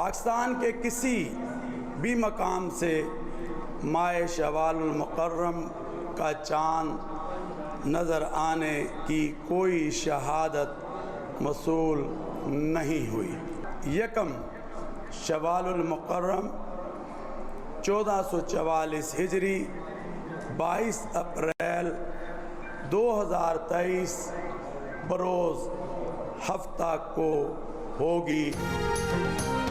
पाकिस्तान के किसी भी मकाम से माह शवालुल मुकर्रम का चाँद नज़र आने की कोई शहादत मसूल नहीं हुई। यकम शवालुल मुकर्रम 1444 हिजरी 22 अप्रैल 2023 बरोज़ हफ्ता को होगी।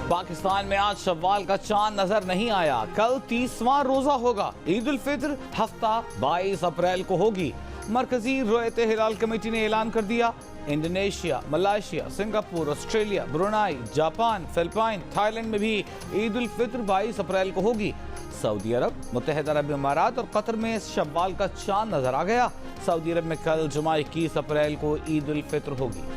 पाकिस्तान में आज शव्वाल का चांद नजर नहीं आया। कल 30वां रोजा होगा। ईद उल फित्र हफ्ता 22 अप्रैल को होगी। मरकजी रोयत हिलाल कमेटी ने ऐलान कर दिया, Indonesia, Malaysia, Singapore, Australia, Brunei, Japan, Philippine, Thailand में भी ईद उल फित्र 22 अप्रैल को होगी। सऊदी अरब, मुत्तहिदा अरब इमारात और कतर में शव्वाल का चांद नजर आ गया। सऊदी अरब में कल जुमा 21 अप्रैल को ईद उल फित्र होगी।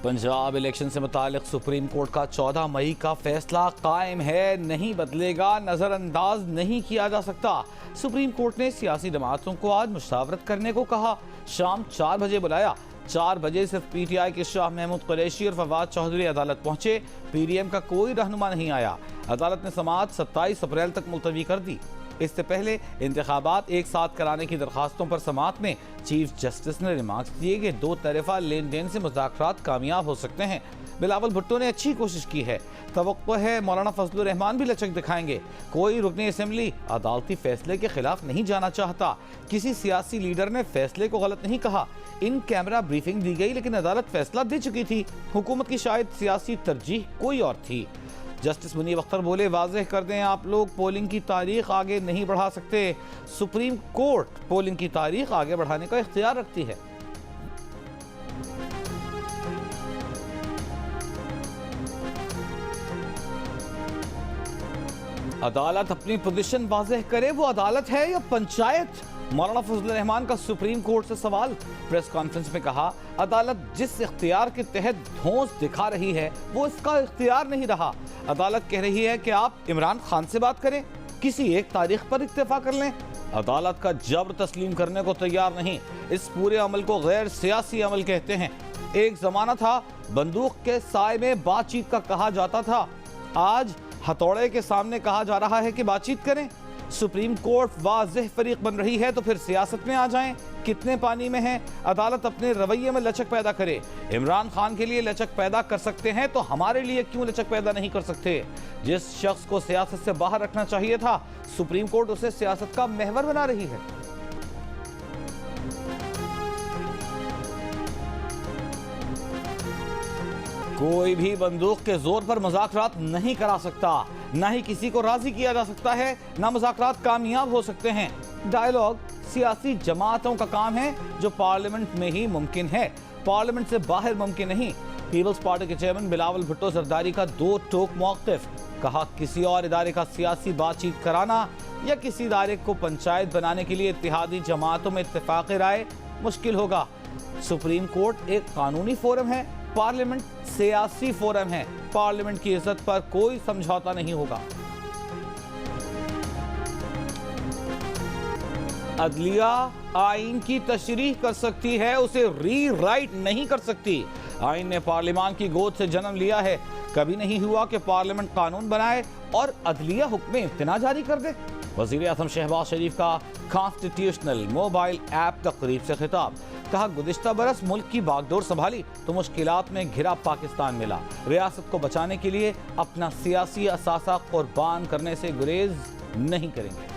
पंजाब इलेक्शन से मुतालिक सुप्रीम कोर्ट का 14 मई का फैसला कायम है, नहीं बदलेगा, नज़रअंदाज नहीं किया जा सकता। सुप्रीम कोर्ट ने सियासी जमातों को आज मुशावरत करने को कहा। शाम 4 बजे बुलाया। 4 बजे सिर्फ पीटीआई के शाह महमूद कुरैशी और फवाद चौधरी अदालत पहुंचे। पीडीएम का कोई रहनुमा नहीं आया। अदालत ने समाअत 27 अप्रैल तक मुलतवी कर दी। इससे पहले इंतखाबात एक साथ कराने की दरखास्तों पर समाअत में चीफ जस्टिस ने रिमार्क्स दिए कि दो तरफा लेन देन से मुज़ाकरात कामयाब हो सकते हैं। बिलावल भुट्टो ने अच्छी कोशिश की है। तवक्को है मौलाना फजलुर रहमान भी लचक दिखाएंगे। कोई रुकने असेंबली अदालती फैसले के खिलाफ नहीं जाना चाहता। किसी सियासी लीडर ने फैसले को गलत नहीं कहा। इन कैमरा ब्रीफिंग दी गई, लेकिन अदालत फैसला दे चुकी थी। हुकूमत की शायद सियासी तरजीह कोई और थी। जस्टिस मुनीब अख्तर बोले, वाज़ेह कर दें, आप लोग पोलिंग की तारीख आगे नहीं बढ़ा सकते। सुप्रीम कोर्ट पोलिंग की तारीख आगे बढ़ाने का इख्तियार रखती है। अदालत अपनी पोजीशन वाज़ेह करे, वो अदालत है या पंचायत? मौलाना फजलुर रहमान का सुप्रीम कोर्ट से सवाल। प्रेस कॉन्फ्रेंस में कहा, अदालत जिस इख्तियार के तहत धौंस दिखा रही है वो इसका इख्तियार नहीं रहा। अदालत कह रही है कि आप इमरान खान से बात करें, किसी एक तारीख पर इत्तेफा कर लें। अदालत का जबर तस्लीम करने को तैयार नहीं। इस पूरे अमल को गैर सियासी अमल कहते हैं। एक जमाना था बंदूक के साए में बातचीत का कहा जाता था। आज हथौड़े के सामने कहा जा रहा है कि बातचीत करें। सुप्रीम कोर्ट वाज़ेह फरीक बन रही है तो फिर सियासत में आ जाएं। कितने पानी में हैं? अदालत अपने रवैये में लचक पैदा करे। इमरान खान के लिए लचक पैदा कर सकते हैं तो हमारे लिए क्यों लचक पैदा नहीं कर सकते? जिस शख्स को सियासत से बाहर रखना चाहिए था, सुप्रीम कोर्ट उसे सियासत का महवर बना रही है। कोई भी बंदूक के जोर पर मुज़ाकरात नहीं करा सकता। ना ही किसी को राजी किया जा सकता है, ना मुज़ाकरात कामयाब हो सकते हैं। डायलॉग सियासी जमातों का काम है, जो पार्लियामेंट में ही मुमकिन है, पार्लियामेंट से बाहर मुमकिन नहीं। पीपल्स पार्टी के चेयरमैन बिलावल भुट्टो जरदारी का दो टोक मौक़िफ़। कहा, किसी और इदारे का सियासी बातचीत कराना या किसी इदारे को पंचायत बनाने के लिए इत्तेहादी जमातों में इत्तेफाक राय मुश्किल होगा। सुप्रीम कोर्ट एक कानूनी फोरम है, पार्लियामेंट सियासी फोरम है। पार्लियामेंट की इज्जत पर कोई समझौता नहीं होगा। अदलिया आइन की तशरीह कर सकती है, उसे रीराइट नहीं कर सकती। आइन ने पार्लियामान की गोद से जन्म लिया है। कभी नहीं हुआ कि पार्लियामेंट कानून बनाए और अदलिया हुक्म इम्तिना जारी कर दे। वज़ीर आज़म शहबाज शरीफ का कॉन्स्टिट्यूशनल मोबाइल ऐप तकरीब से खिताब। कहा, गुज़िश्ता बरस मुल्क की बागडोर संभाली तो मुश्किलात में घिरा पाकिस्तान मिला। रियासत को बचाने के लिए अपना सियासी असासा कुर्बान करने से गुरेज नहीं करेंगे।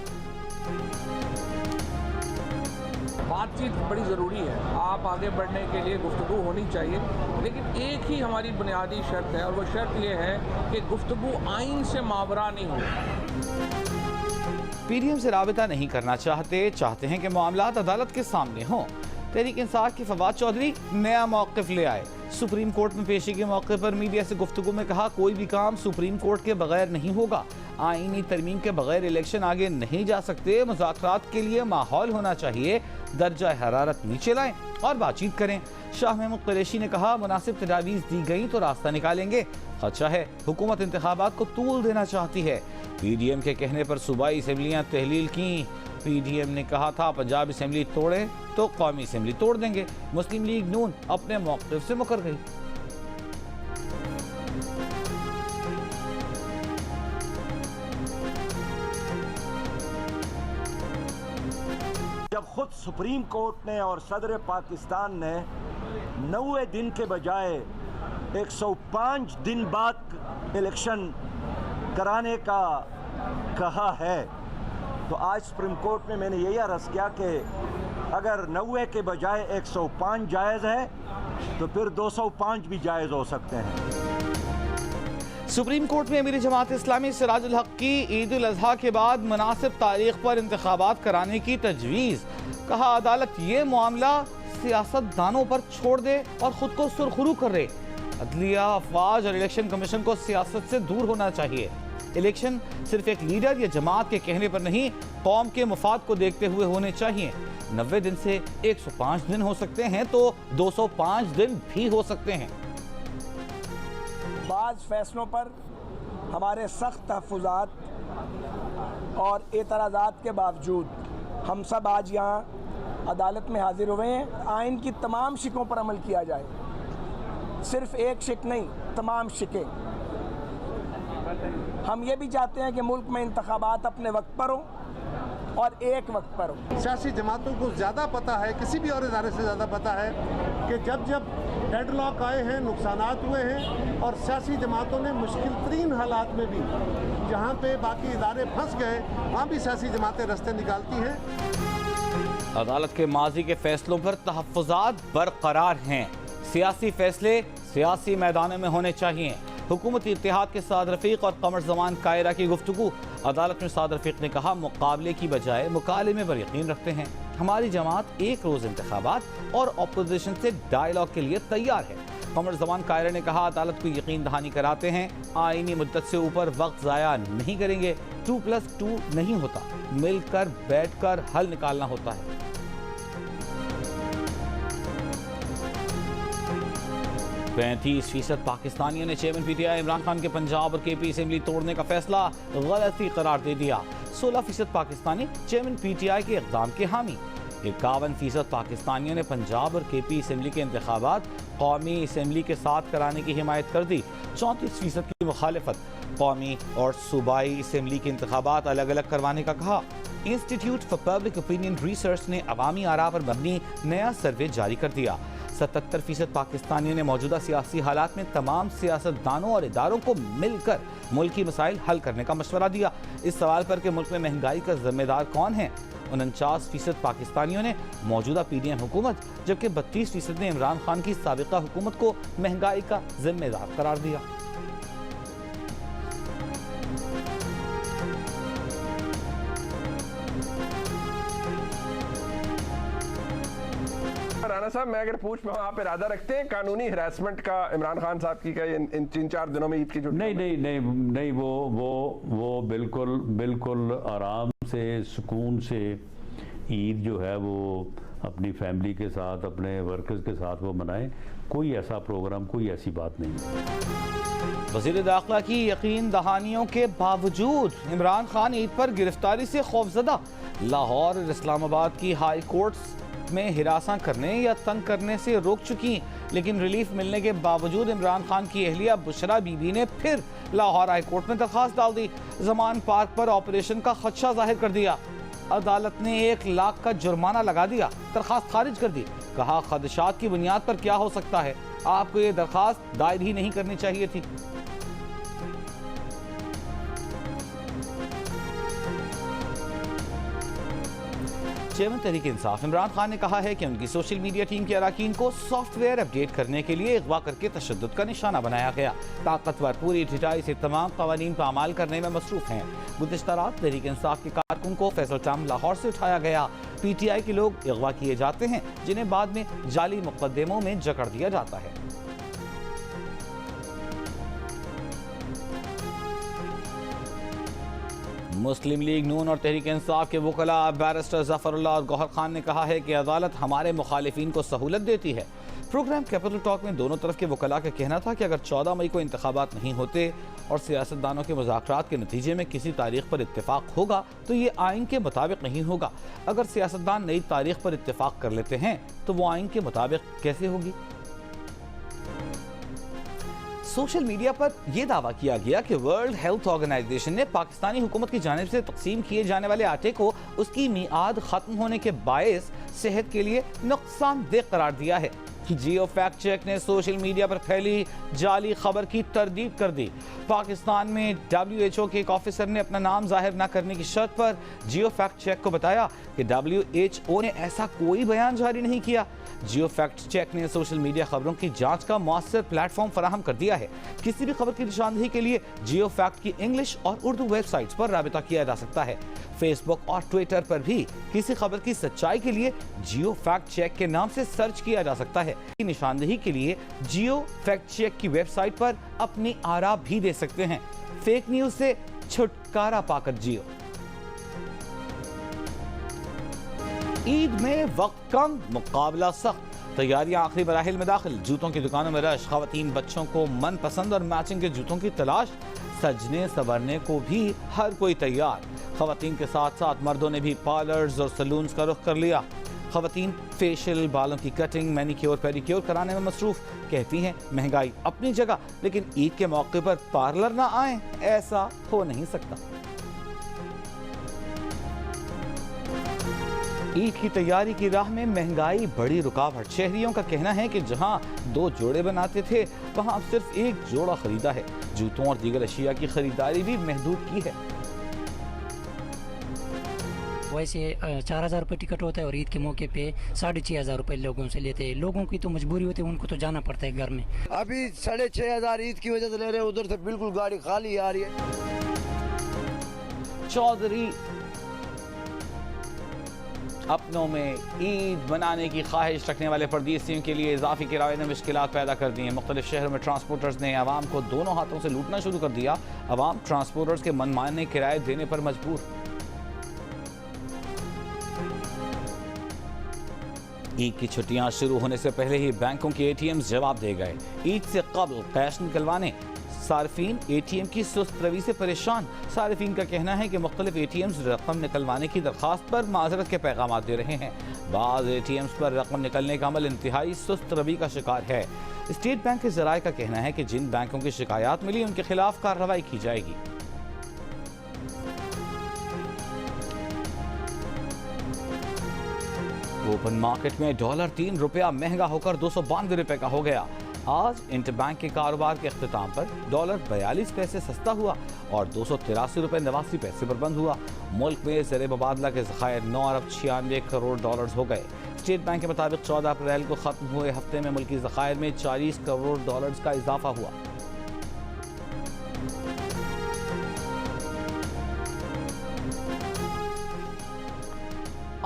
बातचीत बड़ी ज़रूरी है। आप आगे बढ़ने के लिए गुफ्तगू होनी चाहिए, लेकिन एक ही हमारी बुनियादी शर्त है और वो शर्त ये है कि गुफ्तगू आइन से मावरा नहीं हो। पीडीएम से राबिता नहीं करना चाहते हैं कि मामलात अदालत के सामने हों। तहरीक इंसाफ के फवाद चौधरी नया मौक़िफ़ ले आए। सुप्रीम कोर्ट में पेशी के मौके पर मीडिया से गुफ्तगू में कहा, कोई भी काम सुप्रीम कोर्ट के बगैर नहीं होगा। आईनी तरमीम के बगैर इलेक्शन आगे नहीं जा सकते। मुज़ाकरात के लिए माहौल होना चाहिए। दर्जा हरारत नीचे लाएं और बातचीत करें। शाह महमूद कुरैशी ने कहा, मुनासिब तजावीज़ दी गई तो रास्ता निकालेंगे। खदशा है हुकूमत इंतखाबात को तूल देना चाहती है। पीडीएम के कहने पर सूबाई असम्बलियाँ तहलील की। पीडीएम ने कहा था, पंजाब असम्बली तोड़े तो कौमी असम्बली तोड़ देंगे। मुस्लिम लीग नून अपने मौक़िफ़ से मुकर गई। ख़ुद सुप्रीम कोर्ट ने और सदर पाकिस्तान ने 90 दिन के बजाय 105 दिन बाद इलेक्शन कराने का कहा है, तो आज सुप्रीम कोर्ट में मैंने यही अर्ज़ किया कि अगर 90 के बजाय 105 जायज़ है तो फिर 205 भी जायज़ हो सकते हैं। सुप्रीम कोर्ट में अमीर जमात इस्लामी सिराजुल हक की ईद उल अजहा के बाद मुनासिब तारीख पर इंतखाबात कराने की तजवीज़। कहा अदालत ये मामला सियासतदानों पर छोड़ दे और खुद को सुरखरू कर रहे। अदलिया, अफवाज और इलेक्शन कमीशन को सियासत से दूर होना चाहिए। इलेक्शन सिर्फ एक लीडर या जमात के कहने पर नहीं, कौम के मफाद को देखते हुए होने चाहिए। 90 दिन से 105 दिन हो सकते हैं तो 205 दिन भी हो सकते हैं। बाज़ फैसलों पर हमारे सख्त तहफ़्फ़ुज़ात और एतराज़ात के बावजूद हम सब आज यहाँ अदालत में हाजिर हुए हैं। आइन की तमाम शिकों पर अमल किया जाए, सिर्फ एक शिक नहीं, तमाम शिकें। हम ये भी चाहते हैं कि मुल्क में इंतखाबात अपने वक्त पर हो और एक वक्त पर हो। सियासी जमातों को ज़्यादा पता है, किसी भी और इदारे से ज़्यादा पता है कि जब जब डेडलॉक आए हैं, नुकसानात हुए हैं, और सियासी जमातों ने मुश्किल तरीन हालात में भी जहाँ पे बाकी इदारे फंस गए, वहाँ भी सियासी जमातें रास्ते निकालती हैं। अदालत के माजी के फैसलों पर तहफ़्फ़ुज़ात बरकरार हैं। सियासी फैसले सियासी मैदानों में होने चाहिए। हुकूमती इत्तेहाद के साद रफ़ीक और कमर ज़मान कायरा की गुफ्तगू। अदालत में साद रफ़ीक ने कहा, मुकाबले की बजाय मुकालमे पर यकीन रखते हैं। हमारी जमात एक रोज़ इंतखाबात और अपोजिशन से डायलॉग के लिए तैयार है। कमर ज़मान कायरा ने कहा, अदालत को यकीन दहानी कराते हैं, आईनी मुद्दत से ऊपर वक्त ज़ाया नहीं करेंगे। 2+2 नहीं होता, मिलकर बैठकर हल निकालना होता है। 35% पाकिस्तानियों ने चेयरमैन पीटीआई इमरान खान के पंजाब और केपी असेंबली तोड़ने का फैसला गलती करार दे दिया। 16% पाकिस्तानी चेयरमैन पीटीआई के इक़दाम के हामी। 51% पाकिस्तानियों ने पंजाब और केपी असेंबली के इंतखाबात कौमी असेंबली के साथ कराने की हिमायत कर दी। 34% की मुखालिफत। कौमी और सूबाई असेंबली के इंतखाबात अलग अलग करवाने का कहा। Institute for public opinion research ने अवामी आरा पर मबनी नया सर्वे जारी कर दिया। 77% पाकिस्तानियों ने मौजूदा सियासी हालात में तमाम सियासतदानों और इदारों को मिलकर मुल्की मसाइल हल करने का मशवरा दिया। इस सवाल पर कि मुल्क में महंगाई का जिम्मेदार कौन है, 49% पाकिस्तानियों ने मौजूदा पीडीएम हुकूमत, जबकि 32% ने इमरान खान की साबिका हुकूमत को महंगाई का जिम्मेदार करार दिया। राना साहब, मैं अगर पूछ पाऊँ, आप इरादा रखते हैं कानूनी हिरासमेंट का इमरान खान साहब की का इन 3-4 दिनों में ईद की छुट्टी? नहीं, वो बिल्कुल आराम से, सुकून से ईद जो है वो अपनी फैमिली के साथ, अपने वर्कर्स के साथ वो मनाएं। कोई ऐसा प्रोग्राम, कोई ऐसी बात नहीं। वज़ीर दाखिला की यकीन दहानियों के बावजूद इमरान खान ईद पर गिरफ्तारी से खौफजदा। लाहौर और इस्लामाबाद की हाई कोर्ट्स में हिरासा करने या तंग करने से रोक चुकी, लेकिन रिलीफ मिलने के बावजूद इमरान खान की अहलिया बुशरा बीबी ने फिर लाहौर हाई कोर्ट में दरखास्त डाल दी। जमान पार्क पर ऑपरेशन का खदशा जाहिर कर दिया। अदालत ने 1 लाख का जुर्माना लगा दिया, दरखास्त खारिज कर दी। कहा, खदशात की बुनियाद पर क्या हो सकता है, आपको ये दरखास्त दायर ही नहीं करनी चाहिए थी। चेयरमैन तहरीक इंसाफ इमरान खान ने कहा है कि उनकी सोशल मीडिया टीम के अरकान को सॉफ्टवेयर अपडेट करने के लिए अगवा करके तशद्दुद का निशाना बनाया गया। ताकतवर पूरी ढिठाई से तमाम कवानीन पर अमल करने में मसरूफ हैं। गुज़िश्ता रात तहरीक इंसाफ के कारकुन को फैसल टाउन लाहौर से उठाया गया। पीटीआई के लोग अगवा किए जाते हैं, जिन्हें बाद में जाली मुकदमों में जकड़ दिया जाता है। मुस्लिम लीग नून और तहरीक इंसाफ के वकला बैरिस्टर ज़फ़रुल्लाह और गौहर खान ने कहा है कि अदालत हमारे मुखालिफिन को सहूलत देती है। प्रोग्राम कैपिटल टॉक में दोनों तरफ के वकला का कहना था कि अगर 14 मई को इंतखाबात नहीं होते और सियासतदानों के मुज़ाकरात के नतीजे में किसी तारीख पर इत्तेफाक होगा तो ये आइन के मुताबिक नहीं होगा। अगर सियासतदान नई तारीख पर इत्तेफाक कर लेते हैं तो वो आइन के मुताबिक कैसे होगी। सोशल मीडिया पर यह दावा किया गया कि वर्ल्ड हेल्थ ऑर्गेनाइजेशन ने पाकिस्तानी हुकूमत की जानिब से तकसीम किए जाने वाले आटे को उसकी मियाद खत्म होने के बायस सेहत के लिए नुकसानदेह करार दिया है। जियो फैक्ट चेक ने सोशल मीडिया पर फैली जाली खबर की तरदीद कर दी। पाकिस्तान में WHO के एक ऑफिसर ने अपना नाम जाहिर न करने की शर्त पर जियो फैक्ट चेक को बताया कि WHO ने ऐसा कोई बयान जारी नहीं किया। जियो फैक्ट चेक ने सोशल मीडिया खबरों की जांच का मौसर प्लेटफॉर्म फराहम कर दिया है। किसी भी खबर की निशानदेही के लिए जियो फैक्ट की इंग्लिश और उर्दू वेबसाइट्स पर राबिता किया जा सकता है। फेसबुक और ट्विटर पर भी किसी खबर की सच्चाई के लिए जियो फैक्ट चेक के नाम से सर्च किया जा सकता है। निशानदेही के लिए जियो फैक्ट चेक की वेबसाइट पर अपनी आरा भी दे सकते हैं। फेक न्यूज से छुटकारा पाकर जियो। ईद में वक्त कम, मुकाबला सख्त, तैयारियां आखिरी मराहिल में दाखिल। जूतों की दुकानों में रश, खवातीन बच्चों को मनपसंद और मैचिंग के जूतों की तलाश। सजने संवरने को भी हर कोई तैयार। खवातीन के साथ साथ मर्दों ने भी पार्लर्स और सलून्स का रुख कर लिया। खवातीन फेशियल, बालों की कटिंग, मैनिक्योर पेडिक्योर कराने में मसरूफ। कहती हैं महंगाई अपनी जगह, लेकिन ईद के मौके पर पार्लर ना आए, ऐसा हो नहीं सकता। ईद की तैयारी की राह में महंगाई बड़ी रुकावट। शहरियों का कहना है कि जहां 2 जोड़े बनाते थे वहां अब सिर्फ 1 जोड़ा खरीदा है। जूतों और दीगर अशिया की खरीदारी भी महदूद की है। वैसे 4000 रुपये टिकट होता है और ईद के मौके पे 6500 रुपये लोगों से लेते हैं। लोगों की तो मजबूरी होती है, उनको तो जाना पड़ता है घर में। अभी 6500 ईद की वजह से ले रहे हैं, उधर से बिल्कुल गाड़ी खाली आ रही है। चौधरी अपनों में ईद मनाने की ख्वाहिश रखने वाले परदेसियों के लिए इजाफी किराए ने मुश्किलात पैदा कर दी हैं। मुख्तलिफ शहरों में ट्रांसपोर्टर्स ने आवाम को दोनों हाथों से लूटना शुरू कर दिया। आवाम ट्रांसपोर्टर्स के मनमाने किराए देने पर मजबूर। ईद की छुट्टियां शुरू होने से पहले ही बैंकों के ATMs जवाब दे गए। ईद से कबल कैश निकलवाने सार्फिन ATM की सुस्त रवि से परेशान। सार्फिन का कहना है कि मुख्तलिफ ATMs रकम निकलवाने की दरखास्त पर माजरत के पैगाम दे रहे हैं। बाज़ ATMs पर रकम निकलने का अमल इंतहाई सुस्त रवि का शिकार है। स्टेट बैंक के ज़राए का कहना है कि जिन बैंकों की शिकायत मिली उनके खिलाफ कार्रवाई की जाएगी। ओपन मार्केट में डॉलर 3 रुपया महंगा होकर 292 रुपए का हो गया। आज इंटरबैंक के कारोबार के अख्तिताम पर डॉलर 42 पैसे सस्ता हुआ और 283 रुपए 89 पैसे पर बंद हुआ। मुल्क में ज़र मुबादला के ज़खायर 9 अरब 96 करोड़ डॉलर हो गए। स्टेट बैंक के मुताबिक 14 अप्रैल को खत्म हुए हफ्ते में मुल्की ज़खायर में 40 करोड़ डॉलर का इजाफा हुआ।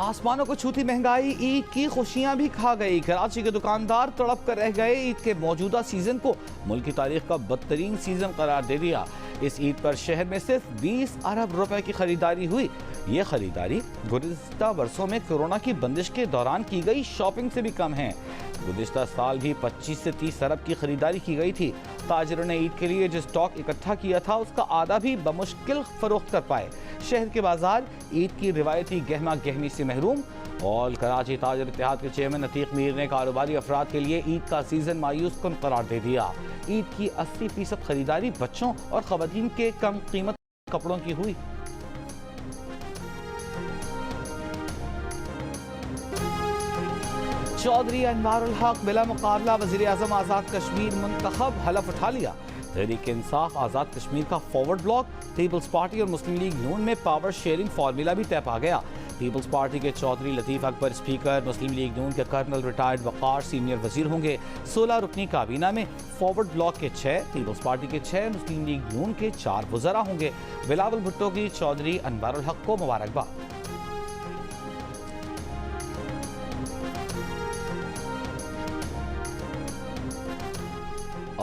आसमानों को छूती महंगाई ईद की खुशियां भी खा गई। कराची के दुकानदार तड़प कर रह गए। ईद के मौजूदा सीजन को मुल्क की तारीख का बदतरीन सीजन करार दे दिया। इस ईद पर शहर में सिर्फ 20 अरब रुपए की खरीदारी हुई। ये खरीदारी गुज़िश्ता वर्षों में कोरोना की बंदिश के दौरान की गई शॉपिंग से भी कम है। गुज़िश्ता साल भी 25 से 30 अरब की खरीदारी की गई थी। ताजिरों ने ईद के लिए जो स्टॉक इकट्ठा किया था उसका आधा भी बमुश्किल फरोख्त कर पाए। शहर के बाजार ईद की रिवायती गहमा गहमी से महरूम। और कराची ताजिर इत्तेहाद के चेयरमैन अतीक मीर ने कारोबारी अफराद के लिए ईद का सीजन मायूस कुन करार दे दिया। ईद की 80% खरीदारी बच्चों और खवातीन के कम कीमत कपड़ों की हुई। चौधरी अनवारुल हक बिला मुकाबला वज़ीर आज़म आज़ाद कश्मीर मुंतखब, हलफ उठा लिया। तहरीक इंसाफ आज़ाद कश्मीर का फॉरवर्ड ब्लॉक, पीपल्स पार्टी और मुस्लिम लीग नून में पावर शेयरिंग फार्मूला भी तय पा गया। पीपल्स पार्टी के चौधरी लतीफ़ अकबर स्पीकर, मुस्लिम लीग नून के कर्नल रिटायर्ड वक़ार सीनियर वजीर होंगे। 16 रुकनी काबीना में फॉरवर्ड ब्लॉक के 6, पीपल्स पार्टी के 6, मुस्लिम लीग नून के 4 वज़रा होंगे। बिलावल भुट्टो की चौधरी अनवारुल हक को मुबारकबाद।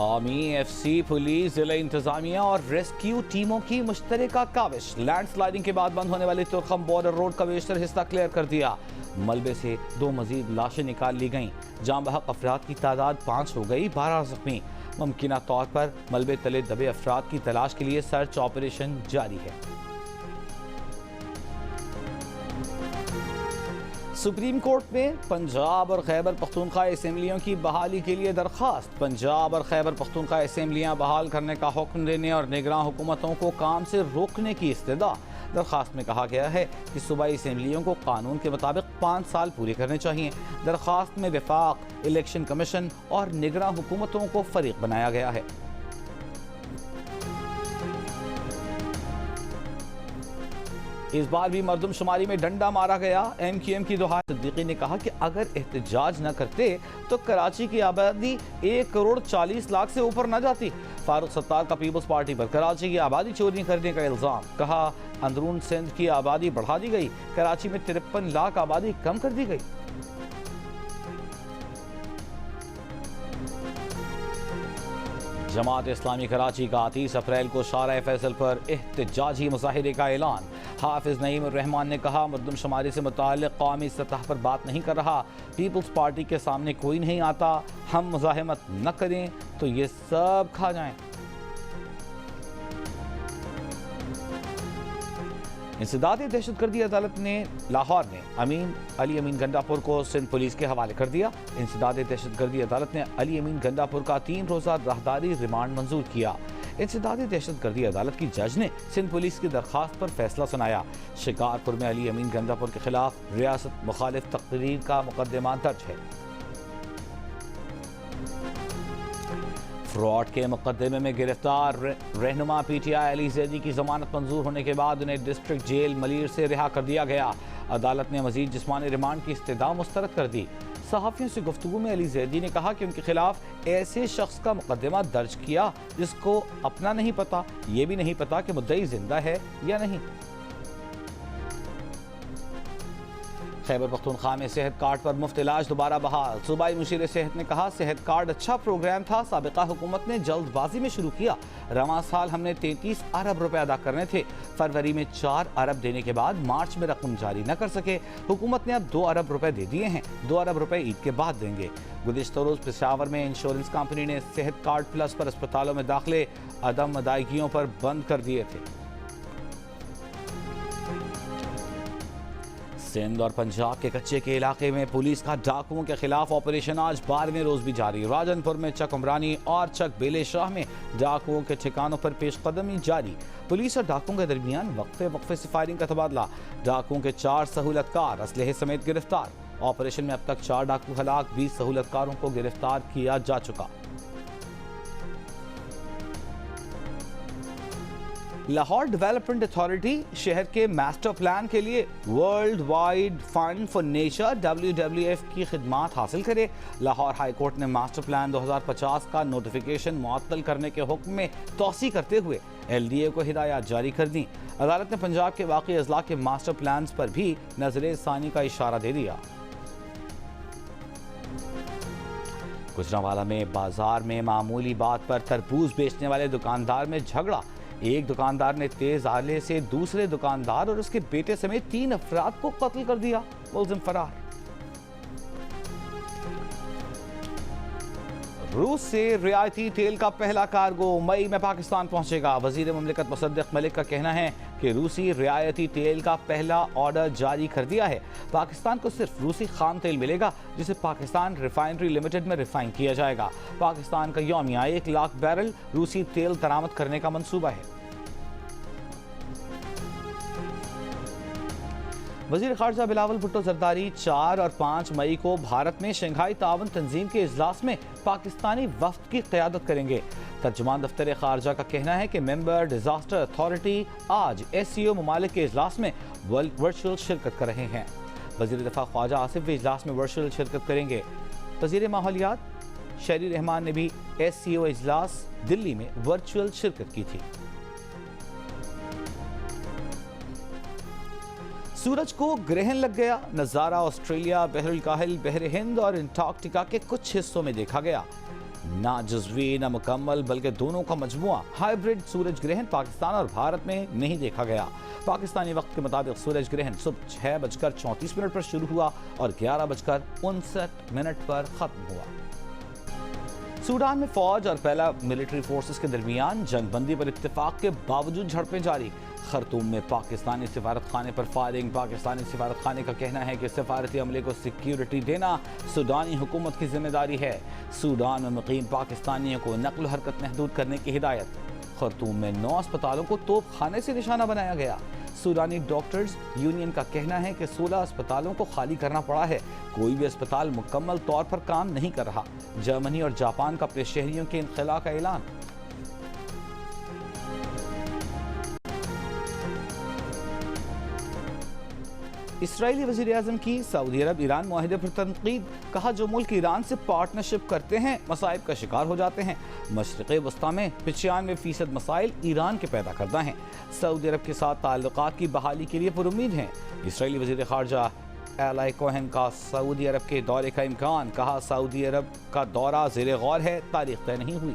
आर्मी, FC, पुलिस, जिला इंतजामिया और रेस्क्यू टीमों की मुश्तरका काविश। लैंडस्लाइडिंग के बाद बंद होने वाले तुरखम बॉर्डर रोड का बेशतर हिस्सा क्लियर कर दिया। मलबे से 2 मजीद लाशें निकाल ली गईं। जाम बहक अफराद की तादाद 5 हो गई, 12 जख्मी। मुमकिना तौर पर मलबे तले दबे अफराद की तलाश के लिए सर्च ऑपरेशन जारी है। सुप्रीम कोर्ट में पंजाब और खैबर पख्तूनख्वा असेंबलियों की बहाली के लिए दरख्वास्त। पंजाब और खैबर पख्तूनख्वा असेंबलियां बहाल करने का हुक्म देने और निगरान हुकूमतों को काम से रोकने की इस्तदा। दरख्वास्त में कहा गया है कि सूबाई असेंबलियों को कानून के मुताबिक 5 साल पूरे करने चाहिए। दरख्वास्त में वफाक, इलेक्शन कमीशन और निगरान हुकूमतों को फरीक बनाया गया है। इस बार भी मरदमशुमारी में डंडा मारा गया। MQM की दुहाई सिद्दीकी ने कहा कि अगर एहतजाज न करते तो कराची की आबादी 1 करोड़ 40 लाख से ऊपर न जाती। फारूक सत्तार का पीपल्स पार्टी पर कराची की आबादी चोरी करने का इल्जाम। कहा अंदरून सिंध की आबादी बढ़ा दी गई, कराची में 53 लाख आबादी कम कर दी गई। जमात इस्लामी कराची का 30 अप्रैल को शारा फैसल पर एहतजाजी मुजाहिरे का ऐलान। हाफिज नईम उर रहमान ने कहा मरदमशुमारी से मुताल्लिक़ कौमी सतह पर बात नहीं कर रहा, पीपल्स पार्टी के सामने कोई नहीं आता, हम मुज़ाहमत न करें तो ये सब खा जाएं। इंसदादी दहशतगर्दी अदालत ने लाहौर में अली अमीन गंडापुर को सिंध पुलिस के हवाले कर दिया। इंसदादी दहशतगर्दी अदालत ने अली अमीन गंडापुर का 3 रोज़ा राहदारी रिमांड मंजूर किया। इंसदादी दहशतगर्दी अदालत की जज ने सिंध पुलिस की दरख्वास्त पर फैसला सुनाया। शिकारपुर में अली अमीन गंडापुर के खिलाफ रियासत मुखालिफ तकरीर का मुकदमा दर्ज है। फ्रॉड के मुकदमे में गिरफ्तार रहनुमा PTI अली जैदी की जमानत मंजूर होने के बाद उन्हें डिस्ट्रिक्ट जेल मलीर से रिहा कर दिया गया। अदालत ने मजीद जिस्मानी रिमांड की इस्तदा मुस्तरद कर दी। सहाफ़ियों से गुफ्तगू में अली जैदी ने कहा कि उनके खिलाफ ऐसे शख्स का मुकदमा दर्ज किया जिसको अपना नहीं पता, ये भी नहीं पता कि मुद्दई जिंदा है या नहीं। खैबर पख्तूनख्वा में सेहत कार्ड पर मुफ्त इलाज दोबारा बहाल। सूबाई मुशीर सेहत ने कहा सेहत कार्ड अच्छा प्रोग्राम था, साबिका हुकूमत ने जल्दबाजी में शुरू किया। रवां साल हमने 33 अरब रुपए अदा करने थे, फरवरी में 4 अरब देने के बाद मार्च में रकम जारी न कर सके। हुकूमत ने अब 2 अरब रुपए दे दिए हैं, 2 अरब रुपए ईद के बाद देंगे। गुज़िश्ता रोज़ पेशावर में इंश्योरेंस कंपनी ने सेहत कार्ड प्लस पर अस्पतालों में दाखिले अदम अदायगियों पर बंद कर दिए थे। सिंध और पंजाब के कच्चे के इलाके में पुलिस का डाकुओं के खिलाफ ऑपरेशन आज 12वें रोज भी जारी। राजनपुर में चक उमरानी और चक बेले शाह में डाकुओं के ठिकानों पर पेशकदमी जारी। पुलिस और डाकुओं के दरमियान वक्फे से फायरिंग का तबादला। डाकुओं के 4 सहूलतकार असलहे समेत गिरफ्तार। ऑपरेशन में अब तक 4 डाकू हलाक, 20 सहूलतकारों को गिरफ्तार किया जा चुका। लाहौर डेवलपमेंट अथॉरिटी शहर के मास्टर प्लान के लिए world wide fund for nature WWF की खिदमात हासिल करे। लाहौर हाई कोर्ट ने मास्टर प्लान 2050 का नोटिफिकेशन मुअत्तल करने के हुक्म में तौसी करते हुए LDA को हिदायत जारी कर दी। अदालत ने पंजाब के वाक़ई अजला के मास्टर प्लान पर भी नजर सानी का इशारा दे दिया। गुजरांवाला में बाजार में मामूली बात पर तरबूज बेचने वाले दुकानदार में झगड़ा। एक दुकानदार ने तेज आले से दूसरे दुकानदार और उसके बेटे समेत 3 अफराद को कत्ल कर दिया। मुलजिम फरार। रूस से रियायती तेल का पहला कार्गो मई में पाकिस्तान पहुंचेगा। वजीर मुमलिकत मुसद्दिक मलिक का कहना है कि रूसी रियायती तेल का पहला ऑर्डर जारी कर दिया है। पाकिस्तान को सिर्फ रूसी खाम तेल मिलेगा जिसे पाकिस्तान रिफाइनरी लिमिटेड में रिफाइन किया जाएगा। पाकिस्तान का यौमिया 1 लाख बैरल रूसी तेल दरामद करने का मंसूबा है। वज़ीर ख़ारजा बिलावल भुट्टो जरदारी 4 और 5 मई को भारत में शंघाई ताउन तंजीम के इजलास में पाकिस्तानी वफ्द की क़यादत करेंगे। तर्जुमान दफ्तर ख़ारजा का कहना है कि मेंबर डिज़ास्टर अथॉरिटी आज SCO ममालिक के इजलास में वर्चुअल शिरकत कर रहे हैं। वज़ीर दफ़ा ख्वाजा आसिफ भी इजलास में वर्चुअल शिरकत करेंगे। वज़ीर माहौलियात शहरी रहमान ने भी SCO इजलास दिल्ली में वर्चुअल शिरकत की थी। सूरज को ग्रहण लग गया। नज़ारा ऑस्ट्रेलिया, बहरुल काहिल, बहर हिंद और अंटार्कटिका के कुछ हिस्सों में देखा गया। ना जुज़वी ना मुकम्मल बल्कि दोनों का मजमुआ हाइब्रिड सूरज ग्रहण पाकिस्तान और भारत में नहीं देखा गया। पाकिस्तानी वक्त के मुताबिक सूरज ग्रहण सुबह 6:34 पर शुरू हुआ और 11:59 पर खत्म हुआ। सूडान में फौज और पहला मिलिट्री फोर्सेस के दरमियान जंगबंदी पर इत्तेफाक के बावजूद झड़पें जारी। खर्तूम में पाकिस्तानी सिफारत खाने पर फायरिंग। पाकिस्तानी सिफारत खाने का कहना है कि सिफारती अमले को सिक्योरिटी देना सूडानी हुकूमत की जिम्मेदारी है। सूडान में मुकीम पाकिस्तानियों को नकल हरकत महदूद करने की हिदायत। खर्तूम में 9 अस्पतालों को तोप खाने से निशाना बनाया गया। सूडानी डॉक्टर्स यूनियन का कहना है कि 16 अस्पतालों को खाली करना पड़ा है। कोई भी अस्पताल मुकम्मल तौर पर काम नहीं कर रहा। जर्मनी और जापान का अपने शहरियों के इनखला का ऐलान। इसराइली वज़ीर आज़म की सऊदी अरब ईरान मुआहिदे पर तनकीद। कहा, जो मुल्क ईरान से पार्टनरशिप करते हैं मसाइब का शिकार हो जाते हैं। मशरिक़ वस्ता में 95% मसाइल ईरान के पैदा करता हैं। सऊदी अरब के साथ ताल्लुकात की बहाली के लिए पुरुमीद हैं। इसराइली वज़ीर ख़ारजा एली कोहेन का सऊदी अरब के दौरे का इम्कान। कहा, सऊदी अरब का दौरा ज़ेर गौर है, तारीख तय नहीं हुई।